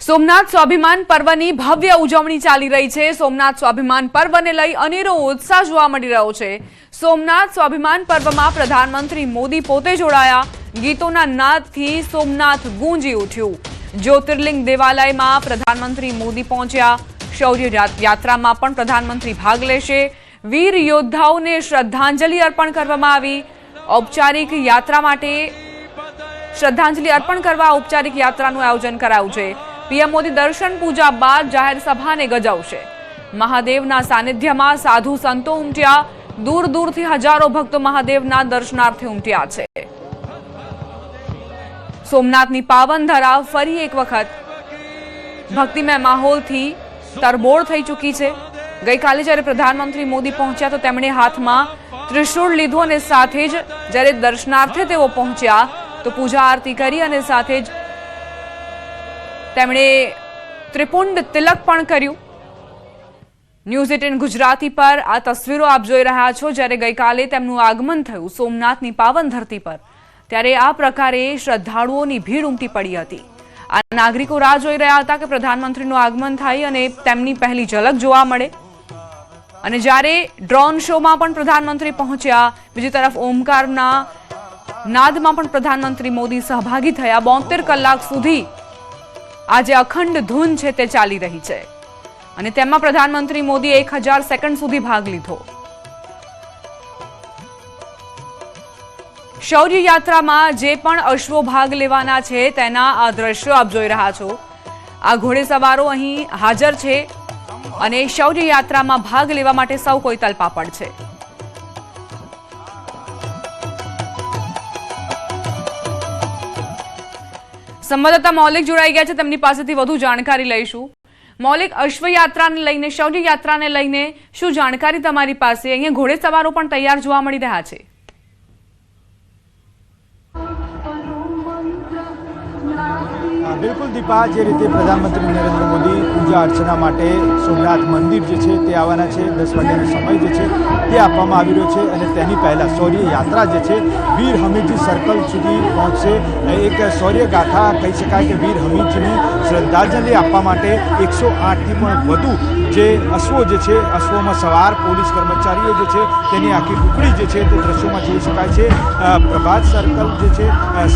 સોમનાથ સ્વાભિમાન પર્વની ભવ્ય ઉજવણી ચાલી રહી છે। સોમનાથ સ્વાભિમાન પર્વને લઈ અનેરો ઉત્સાહ જોવા મળી રહ્યો છે। સોમનાથ સ્વાભિમાન પર્વમાં પ્રધાનમંત્રી મોદી પોતે જોડાયા। ગીતોના નાદથી સોમનાથ ગુંજી ઉઠ્યું। જ્યોતિર્લિંગ દેવાલયમાં પ્રધાનમંત્રી મોદી પહોંચ્યા। શૌર્ય યાત્રામાં પણ પ્રધાનમંત્રી ભાગ લેશે। વીર યોદ્ધાઓને શ્રદ્ધાંજલિ અર્પણ કરવામાં આવી। ઔપચારિક યાત્રા માટે શ્રદ્ધાંજલિ અર્પણ કરવા ઔપચારિક યાત્રાનું આયોજન કરાયું છે। પીએમ મોદી દર્શન પૂજા બાદ જાહેર સભાને ગજાવશે। મહાદેવના સાનિધ્યમાં સાધુ સંતો ઉમટ્યા। દૂર દૂરથી હજારો ભક્તો મહાદેવના દર્શનાર્થે ઉમટ્યા છે। સોમનાથની પાવન ધરા ફરી એક વખત ભક્તિમય માહોલથી તરબોળ થઈ ચૂકી છે। ગઈકાલે જ્યારે પ્રધાનમંત્રી મોદી પહોંચ્યા તો તેમણે હાથમાં ત્રિશૂળ લીધું અને સાથે જ જ્યારે દર્શનાર્થે તેઓ પહોંચ્યા તો પૂજા આરતી કરી અને સાથે જ તેમણે ત્રિપુંડ તિલક પણ કર્યું। ન્યૂઝ 18 ગુજરાતી પર આ તસવીરો આપ જોઈ રહ્યા છો। જ્યારે ગઈકાલે તેમનું આગમન થયું સોમનાથની પાવન ધરતી પર ત્યારે આ પ્રકારે શ્રદ્ધાળુઓની ભીડ ઉમટી પડી હતી। આ નાગરિકો રાહ જોઈ રહ્યા હતા કે પ્રધાનમંત્રીનું આગમન થાય અને તેમની પહેલી ઝલક જોવા મળે। અને જ્યારે ડ્રોન શોમાં પણ પ્રધાનમંત્રી પહોંચ્યા, બીજી તરફ ઓમકારના નાદમાં પણ પ્રધાનમંત્રી મોદી સહભાગી થયા। 72 કલાક સુધી આજે અખંડ ધૂન છે તે ચાલી રહી છે અને તેમાં પ્રધાનમંત્રી મોદીએ 1000 સેકન્ડ સુધી ભાગ લીધો। શૌર્ય યાત્રામાં જે પણ અશ્વો ભાગ લેવાના છે તેના આ દ્રશ્યો આપ જોઈ રહ્યા છો। આ ઘોડેસવારો અહીં હાજર છે અને શૌર્ય યાત્રામાં ભાગ લેવા માટે સૌ કોઈ તલપાપડ છે। સંવાદદાતા મૌલિક જોડાઈ ગયા છે, તેમની પાસેથી વધુ જાણકારી લઈશું। મૌલિક, અશ્વયાત્રાને લઈને શૌર્ય યાત્રાને લઈને શું જાણકારી તમારી પાસે? અહીંયા ઘોડેસવારો પણ તૈયાર જોવા મળી રહ્યા છે। બિલકુલ દીપા, જે રીતે પ્રધાનમંત્રી નરેન્દ્ર મોદી પૂજા અર્ચના માટે સોમનાથ મંદિર જે છે તે આવવાના છે, 10 વાગ્યાનો સમય જે છે તે આપવામાં આવી રહ્યો છે અને તેની પહેલાં શૌર્ય યાત્રા જે છે વીર હમીરજી સર્કલ સુધી પહોંચશે। એક શૌર્ય ગાથા કહી શકાય કે વીર હમીરજીને શ્રદ્ધાંજલિ આપવા માટે 108થી પણ વધુ જે અશ્વો જે છે, અશ્વોમાં સવાર પોલીસ કર્મચારીઓ જે છે તેની આખી ટુકડી જે છે તે દ્રશ્યોમાં જોઈ શકાય છે। પ્રભાત સર્કલ જે છે,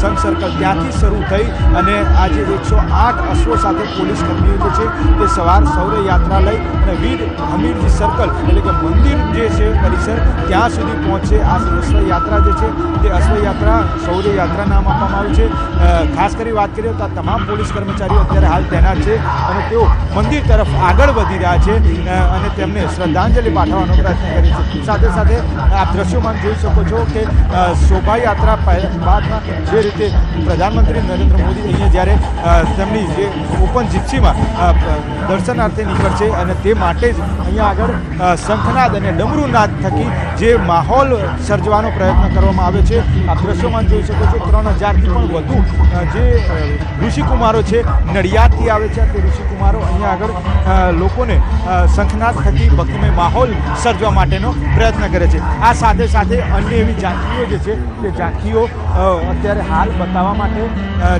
સંઘ સર્કલ ત્યાંથી શરૂ થઈ અને આજે 108 અશ્વો સાથે પોલીસ કર્મીઓ જે છે તે સવાર શૌર્ય યાત્રા લઈ અને વીર હમીરજી સર્કલ એટલે કે મંદિર જે છે પરિસર ત્યાં સુધી પહોંચશે। આ અશ્વયાત્રા જે છે તે અશ્વયાત્રા શૌર્ય યાત્રા નામ આપવામાં આવ્યું છે। ખાસ કરી વાત કરીએ તો આ તમામ પોલીસ કર્મચારીઓ અત્યારે હાલ તૈનાત છે અને તેઓ મંદિર તરફ આગળ વધી રહ્યા છે અને તેમને શ્રદ્ધાંજલિ પાઠવવાનો પ્રયત્ન કરે છે। સાથે સાથે આપ દ્રશ્યોમાં જોઈ શકો છો કે શોભાયાત્રા બાદમાં જે રીતે પ્રધાનમંત્રી નરેન્દ્ર મોદી અહીંયા જ્યારે તેમની જે ઓપન જીપ્સીમાં દર્શનાર્થે નીકળશે અને તે માટે જ અહીંયા આગળ શંખનાદ અને ડમરૂનાદ થકી જે માહોલ સર્જવાનો પ્રયત્ન કરવામાં આવે છે। આ દ્રશ્યોમાં જોઈ શકો છો 3000થી પણ વધુ જે ઋષિકુમારો છે નડિયાદથી આવે છે। તે ઋષિકુમારો અહીંયા આગળ લોકોને શંખનાદ થકી ભક્તિમય માહોલ સર્જવા માટેનો પ્રયત્ન કરે છે। આ સાથે સાથે અન્ય એવી ઝાંખીઓ જે છે તે ઝાંખીઓ અત્યારે હાલ બતાવવા માટે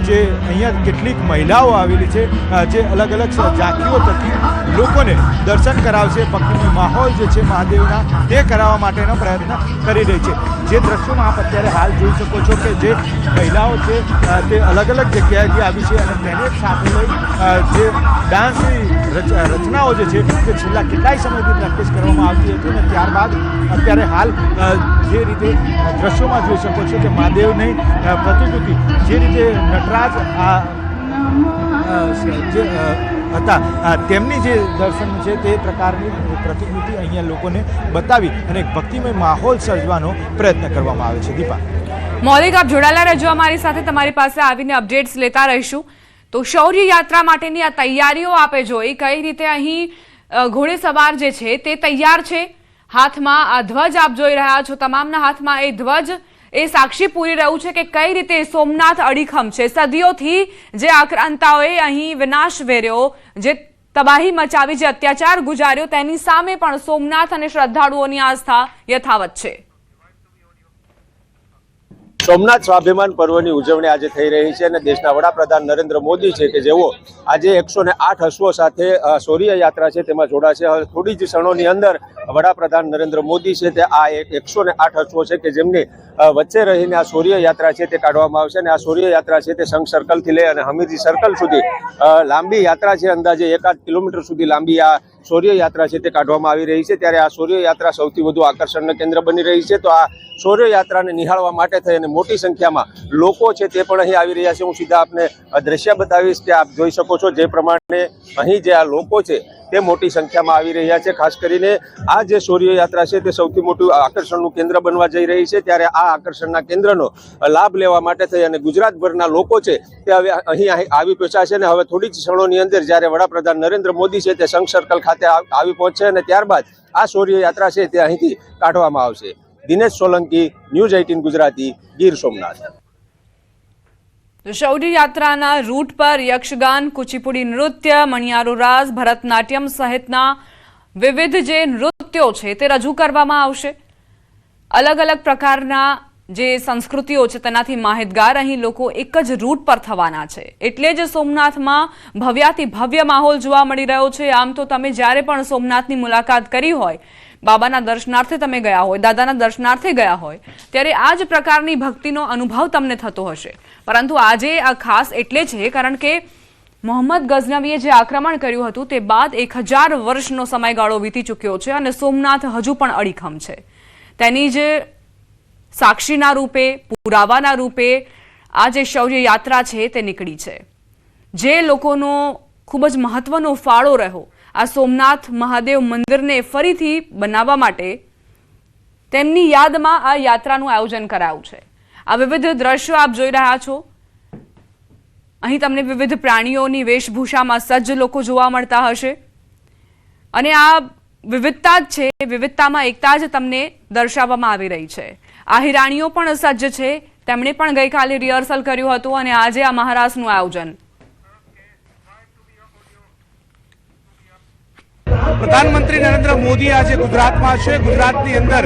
જે અહીંયા કેટલીક મહિલાઓ આવેલી છે જે અલગ અલગ ઝાંખીઓ થકી લોકોને દર્શન કરાવશે, ભક્તિમય માહોલ જે છે મહાદેવના તે કરાવવા માટેનો પ્રયત્ન કરી રહી છે। જે દ્રશ્યોમાં આપ અત્યારે હાલ જોઈ શકો છો કે જે મહિલાઓ છે તે અલગ અલગ જગ્યાએથી આવી છે અને તેને સાથે લઈ જે ડાન્સની રચનાઓ જે છે તે છેલ્લા કેટલાય સમયથી પ્રેક્ટિસ કરવામાં આવતી હતી અને ત્યારબાદ અત્યારે હાલ જે રીતે દ્રશ્યોમાં જોઈ શકો છો કે મહાદેવની પ્રતિકૃતિ જે રીતે નટરાજ જે હતા તેમની જે દર્શન છે તે પ્રકારની પ્રતિકૃતિ અહીંયા લોકોને બતાવી અને એક ભક્તિમય માહોલ સર્જવાનો પ્રયત્ન કરવામાં આવે છે। દીપા, મૌલિક, આપ જોડાયેલા રહેજો અમારી સાથે, તમારી પાસે આવીને અપડેટ્સ લેતા રહીશું। તો શૌર્ય યાત્રા માટેની આ તૈયારીઓ આપે જોઈ કઈ રીતે અહીં ઘોડેસવાર જે છે તે તૈયાર છે। હાથમાં આ ધ્વજ આપ જોઈ રહ્યા છો, તમામના હાથમાં એ ધ્વજ એ સાક્ષી પૂરી રહ્યું છે કે કઈ રીતે સોમનાથ અડીખમ છે। સદીઓથી જે આક્રાંતાઓએ અહીં વિનાશ વેર્યો, જે તબાહી મચાવી, જે અત્યાચાર ગુજાર્યો, તેની સામે પણ સોમનાથ અને શ્રદ્ધાળુઓની આસ્થા યથાવત છે। સોમનાથ સ્વાભિમાન પર્વની ઉજવણી આજે થઈ રહી છે અને દેશના વડાપ્રધાન નરેન્દ્ર મોદી છે કે જેઓ આજે 108 અશ્વો સાથે શૌર્ય યાત્રા છે તેમાં જોડાશે. હવે થોડી જ ક્ષણોની અંદર વડાપ્રધાન નરેન્દ્ર મોદી છે તે આ 108 અશ્વો છે કે જેમની વચ્ચે રહીને આ શૌર્ય યાત્રા છે તે કાઢવામાં આવશે અને આ શૌર્ય યાત્રા છે તે સંઘ સર્કલથી લઈ અને હમીરજી સર્કલ સુધી લાંબી યાત્રા છે. અંદાજે 1.5 કિલોમીટર સુધી લાંબી આ શૌર્ય યાત્રા છે તે કાઢવામાં આવી રહી છે. ત્યારે આ શૌર્ય યાત્રા સૌથી વધુ આકર્ષણનું કેન્દ્ર બની રહી છે. તો આ શૌર્ય યાત્રાને નિહાળવા માટે થઈ અને મોટી સંખ્યામાં લોકો છે તે પણ અહીં આવી રહ્યા છે. હું સીધા આપને દ્રશ્ય બતાવીશ કે આપ જોઈ શકો છો જે પ્રમાણે અહીં જે આ લોકો છે તે મોટી સંખ્યામાં આવી રહ્યા છે. ખાસ કરીને આ જે શૌર્ય યાત્રા છે તે સૌથી મોટું આકર્ષણનું કેન્દ્ર બનવા જઈ રહી છે. ત્યારે આ આકર્ષણના કેન્દ્રનો લાભ લેવા માટે થઈ અને ગુજરાતભરના લોકો છે તે હવે અહીં આવી પહોંચ્યા છે. અને હવે થોડી જ ક્ષણોની અંદર જ્યારે વડાપ્રધાન નરેન્દ્ર મોદી છે તે સંઘ સર્કલ ખાતે આવી પહોંચશે અને ત્યારબાદ આ શૌર્ય યાત્રા છે તે અહીંથી કાઢવામાં આવશે. દિનેશ સોલંકી, ન્યૂઝ 18 ગુજરાતી, ગીર સોમનાથ. શૌર્ય યાત્રાના રૂટ પર યક્ષગાન, કુચીપુડી નૃત્ય, મણિયારો રાસ, ભરતનાટ્યમ સહિતના વિવિધ જે નૃત્યો છે તે રજૂ કરવામાં આવશે. અલગ અલગ પ્રકારના જે સંસ્કૃતિઓ છે તેનાથી માહિતગાર અહીં લોકો એક જ રૂટ પર થવાના છે. એટલે જ સોમનાથમાં ભવ્યાતિ ભવ્ય માહોલ જોવા મળી રહ્યો છે. આમ તો તમે જ્યારે પણ સોમનાથની મુલાકાત કરી હોય, બાબાના દર્શનાર્થે તમે ગયા હોય, દાદાના દર્શનાર્થે ગયા હોય, ત્યારે આ જ પ્રકારની ભક્તિનો અનુભવ તમને થતો હશે. પરંતુ આજે આ ખાસ એટલે છે કારણ કે મોહમ્મદ ગઝનવીએ જે આક્રમણ કર્યું હતું તે બાદ 1000 વર્ષનો સમયગાળો વીતી ચૂક્યો છે અને સોમનાથ હજુ પણ અડીખમ છે. તેની જ સાક્ષીના રૂપે, પુરાવાના રૂપે આ જે શૌર્ય યાત્રા છે તે નીકળી છે. જે લોકોનો ખૂબ જ મહત્વનો ફાળો રહ્યો આ સોમનાથ મહાદેવ મંદિરને ફરીથી બનાવવા માટે, તેમની યાદમાં આ યાત્રાનું આયોજન કરાયું છે. આ વિવિધ દ્રશ્યો આપ જોઈ રહ્યા છો. અહીં તમને વિવિધ પ્રાણીઓની વેશભૂષામાં સજ્જ લોકો જોવા મળતા હશે અને આ વિવિધતા જ છે, વિવિધતામાં એકતા જ તમને દર્શાવવામાં આવી રહી છે. આ હિરાણીઓ પણ સજ્જ છે. તેમણે પણ ગઈકાલે રિહર્સલ કર્યું હતું અને આજે આ મહારાસનું આયોજન. પ્રધાનમંત્રી નરેન્દ્ર મોદી આજે ગુજરાતમાં છે. ગુજરાતની અંદર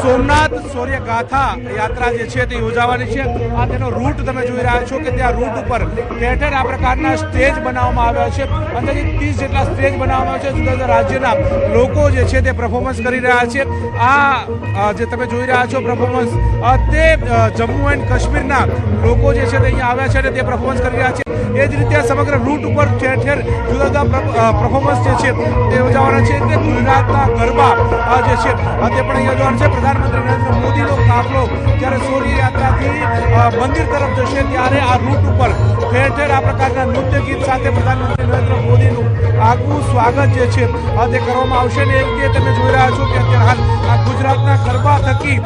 સોમનાથ શૌર્ય ગાથા યાત્રા જે છે તે યોજાવાની છે. આ તેનો રૂટ તમે જોઈ રહ્યા છો કે ત્યાં રૂટ ઉપર ઠેર ઠેર આ પ્રકારના સ્ટેજ બનાવવામાં આવ્યા છે. અંદાજિત 30 જેટલા સ્ટેજ બનાવવામાં આવ્યા છે. જુદા જુદા રાજ્યના લોકો જે છે તે પરફોર્મન્સ કરી રહ્યા છે. આ જે તમે જોઈ રહ્યા છો પરફોર્મન્સ તે જમ્મુ એન્ડ કાશ્મીરના લોકો જે છે તે અહીંયા આવ્યા છે અને તે પરફોર્મન્સ કરી રહ્યા છે. એ જ રીતે સમગ્ર રૂટ ઉપર ઠેર ઠેર જુદા જુદા પરફોર્મન્સ જે છે તે યોજાવાના છે. એટલે ગુજરાતના ગરબા જે છે તે પણ અહીંયા યોજવાના છે. પ્રધાનમંત્રી નરેન્દ્ર મોદીનો કાફલો જ્યારે શૌર્ય યાત્રાથી મંદિર તરફ જશે ત્યારે આ રૂટ ઉપર ઠેર ઠેર આ પ્રકારના નૃત્ય ગીત સાથે પ્રધાનમંત્રી નરેન્દ્ર મોદીનું આગવું સ્વાગત જે છે તે કરવામાં આવશે. ને એ રીતે તમે જોઈ રહ્યા છો કે અત્યારે હાલ આ ગુજરાતના ગરબા થકી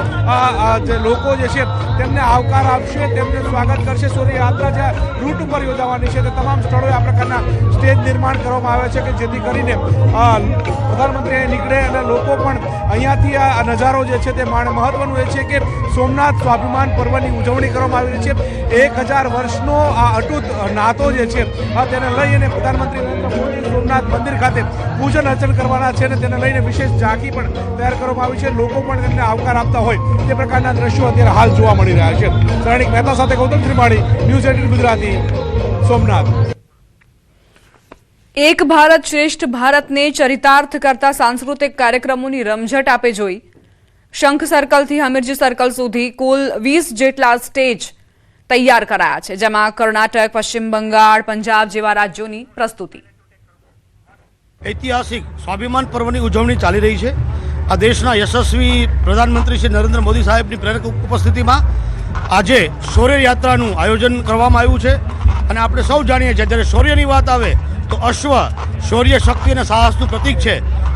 જે લોકો જે છે તેમને આવકાર આપશે, તેમને સ્વાગત કરશે. શૌર્ય યાત્રા જ્યાં રૂટ ઉપર યોજાવાની છે તે તમામ સ્થળોએ આ પ્રકારના સ્ટેજ નિર્માણ કરવામાં આવે છે કે જેથી કરીને પ્રધાનમંત્રી અહીં નીકળે અને લોકો પણ અહીંયાથી આ નજારો જે છે તે માણે. મહત્વનું એ છે કે સોમનાથ સ્વાભિમાન પર્વની ઉજવણી કરવામાં આવી રહી છે. 1000 વર્ષનો આ અટૂટ નાતો જે છે તેને લઈ અને પ્રધાનમંત્રી નરેન્દ્ર મોદી સોમનાથ મંદિર ખાતે પૂજન અર્ચન કરવાના છે અને તેને લઈને વિશેષ ઝાંખી પણ તૈયાર કરવામાં આવી છે. લોકો પણ તેમને આવકાર આપતા હોય તે પ્રકારના દ્રશ્યો અત્યારે હાલ જોવા મળી રહ્યા છે. શ્રેણિક મહેતા સાથે ગૌતમ ત્રિમાણી, ન્યૂઝ 18 ગુજરાતી, સોમનાથ. એક ભારત શ્રેષ્ઠ ભારતને ચરિતાર્થ કરતા સાંસ્કૃતિક કાર્યક્રમોની રમઝટ આપે જોઈ. શંખ સર્કલથી હમીરજી સર્કલ સુધી કુલ 20 જેટલા સ્ટેજ તૈયાર કરાયા છે, જેમાં કર્ણાટક, પશ્ચિમ બંગાળ, પંજાબ જેવા રાજ્યોની પ્રસ્તુતિ. ઐતિહાસિક સ્વાભિમાન પર્વની ઉજવણી ચાલી રહી છે. આ દેશના યશસ્વી પ્રધાનમંત્રી શ્રી નરેન્દ્ર મોદી સાહેબની પ્રેરક ઉપસ્થિતિમાં આજે શૌર્ય યાત્રાનું આયોજન કરવામાં આવ્યું છે. અને આપણે સૌ જાણીએ છીએ જ્યારે શૌર્યની વાત આવે તો અશ્વ શૌર્ય, શક્તિ અને સાહસનું પ્રતીક છે.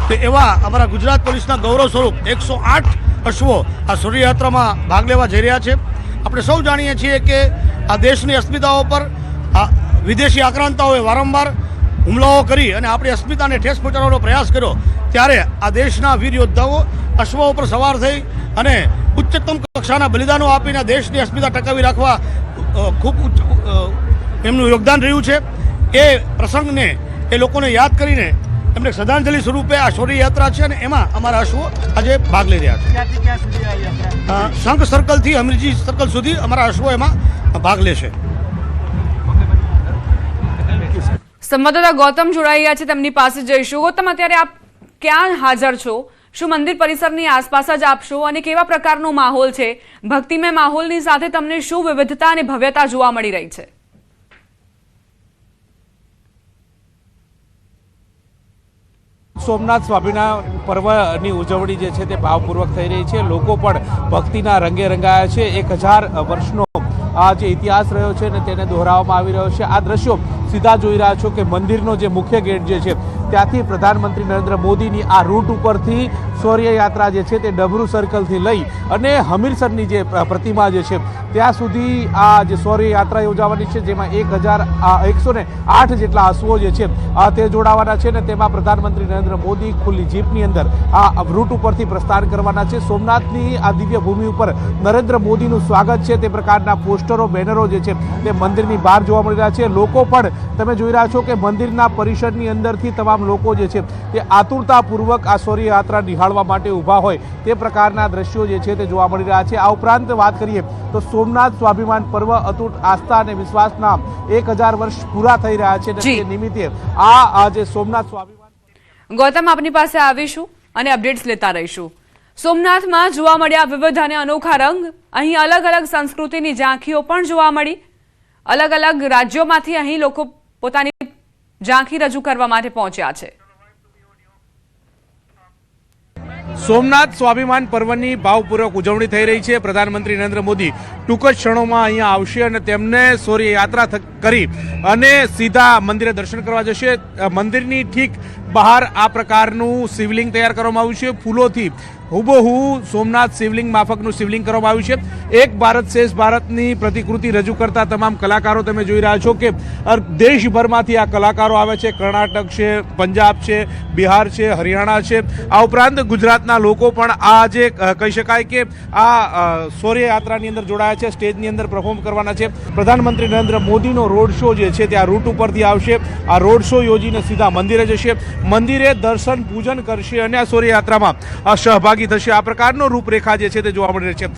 તો એવા અમારા ગુજરાત પોલીસના ગૌરવ સ્વરૂપ 108 અશ્વો આ શૌર્ય યાત્રામાં ભાગ લેવા જઈ રહ્યા છે. આપણે સૌ જાણીએ છીએ કે આ દેશની અસ્મિતાઓ પર વિદેશી આક્રાંતાઓએ વારંવાર હુમલાઓ કરી અને આપણી અસ્મિતાને ઠેસ પહોંચાડવાનો પ્રયાસ કર્યો. ત્યારે આ દેશના વીર યોદ્ધાઓ અશ્વો ઉપર સવાર થઈ અને ઉચ્ચતમ કક્ષાના બલિદાનો આપીને દેશની અસ્મિતા ટકાવી રાખવા ખૂબ એમનું યોગદાન રહ્યું છે. એ પ્રસંગને એ લોકોને યાદ કરીને એમને શ્રદ્ધાંજલિ સ્વરૂપે આ શૌર્ય યાત્રા છે અને એમાં અમારા અશ્વો આજે ભાગ લઈ રહ્યા છે। શંખ સર્કલથી હમીરજી સર્કલ સુધી અમારા અશ્વો એમાં ભાગ લેશે। સંવાદદાતા ગૌતમ જોડાઈ ગયા છે, તેમની પાસે જઈશું। ગૌતમ, અત્યારે આપ ક્યાં હાજર છો? શું મંદિર પરિસરની આસપાસ જ આપ છો અને કેવા પ્રકારનો માહોલ છે? ભક્તિમય માહોલની સાથે તમને શું વિવિધતા અને ભવ્યતા જોવા મળી રહી છે? સોમનાથ સ્વામિનારાયણ પર્વની ઉજવણી જે છે તે ભાવપૂર્વક થઈ રહી છે। લોકો પણ ભક્તિના રંગે રંગાયા છે। 1000 વર્ષનો આ જે ઇતિહાસ રહ્યો છે ને તેને દોહરાવવામાં આવી રહ્યો છે। આ દ્રશ્યો સીધા જોઈ રહ્યા છો કે મંદિરનો જે મુખ્ય ગેટ જે છે ત્યાંથી પ્રધાનમંત્રી નરેન્દ્ર મોદીની આ રૂટ ઉપરથી શૌર્ય યાત્રા જે છે તે ડબરૂ સર્કલથી લઈ અને હમીરસરની જે પ્રતિમા જે છે ત્યાં સુધી આ જે શૌર્ય યાત્રા યોજાવાની છે, જેમાં 108 જેટલા અશ્વો જે છે તે જોડાવાના છે ને તેમાં પ્રધાનમંત્રી નરેન્દ્ર મોદી ખુલ્લી જીપની અંદર આ રૂટ ઉપરથી પ્રસ્થાન કરવાના છે। સોમનાથની આ દિવ્ય ભૂમિ ઉપર નરેન્દ્ર મોદીનું સ્વાગત છે તે પ્રકારના પોસ્ટરો, બેનરો જે છે તે મંદિરની બહાર જોવા મળી રહ્યા છે। લોકો પણ તમે જોઈ રહ્યા છો કે મંદિરના પરિસરની અંદરથી તમામ લોકો જે છે તે આતુરતાપૂર્વક આ શૌર્ય યાત્રા નિહાળવા માટે ઊભા હોય તે પ્રકારના દ્રશ્યો જે છે તે જોવા મળી રહ્યા છે। આ ઉપરાંત વાત કરીએ તો સોમનાથ સ્વાભિમાન પર્વ અતૂટ આસ્થા અને વિશ્વાસના 1000 વર્ષ પૂરા થઈ રહ્યા છે, તે નિમિત્તે આ જે સોમનાથ સ્વાભિમાન। ગૌતમ, આપની પાસે આવીશું અને અપડેટ્સ લેતા રહીશું। સોમનાથમાં જોવા મળ્યા વિવિધ અને અનોખા રંગ, અહીં અલગ અલગ સંસ્કૃતિની ઝાંખીઓ પણ જોવા મળી। અલગ અલગ રાજ્યોમાંથી અહીં લોકો પોતાની ઝાંખી રજૂ કરવા માટે પહોંચ્યા છે। સોમનાથ સ્વાભિમાન પર્વની ભાવપૂર્વક ઉજવણી થઈ રહી છે। પ્રધાનમંત્રી નરેન્દ્ર મોદી ટૂંક જ ક્ષણોમાં અહીંયા આવશે અને તેમને શૌર્ય યાત્રા કરી અને સીધા મંદિરે દર્શન કરવા જશે। મંદિરની ઠીક બહાર આ પ્રકારનું શિવલિંગ તૈયાર કરવામાં આવ્યું છે। ફૂલોથી હુબહુ સોમનાથ શિવલિંગ માફકનું શિવલિંગ કરવામાં આવ્યું છે। એક ભારત શ્રેષ્ઠ ભારતની પ્રતિકૃતિ રજૂ કરતા તમામ કલાકારો તમે જોઈ રહ્યા છો કે દેશભરમાંથી આ કલાકારો આવે છે। કર્ણાટક છે, પંજાબ છે, બિહાર છે, હરિયાણા છે, આ ઉપરાંત ગુજરાતના લોકો પણ આ જે કહી શકાય કે આ શૌર્ય યાત્રાની અંદર જોડાયા છે, સ્ટેજની અંદર પરફોર્મ કરવાના છે। પ્રધાનમંત્રી નરેન્દ્ર મોદીનો રોડ શો જે છે તે આ રૂટ ઉપરથી આવશે। આ રોડ શો યોજીને સીધા મંદિરે જશે, મંદિરે દર્શન પૂજન કરશે અને આ શૌર્ય યાત્રામાં સહભાગી થશે। આ પ્રકારનો રૂપરેખા જે છે તે જોવા મળી રહી છે।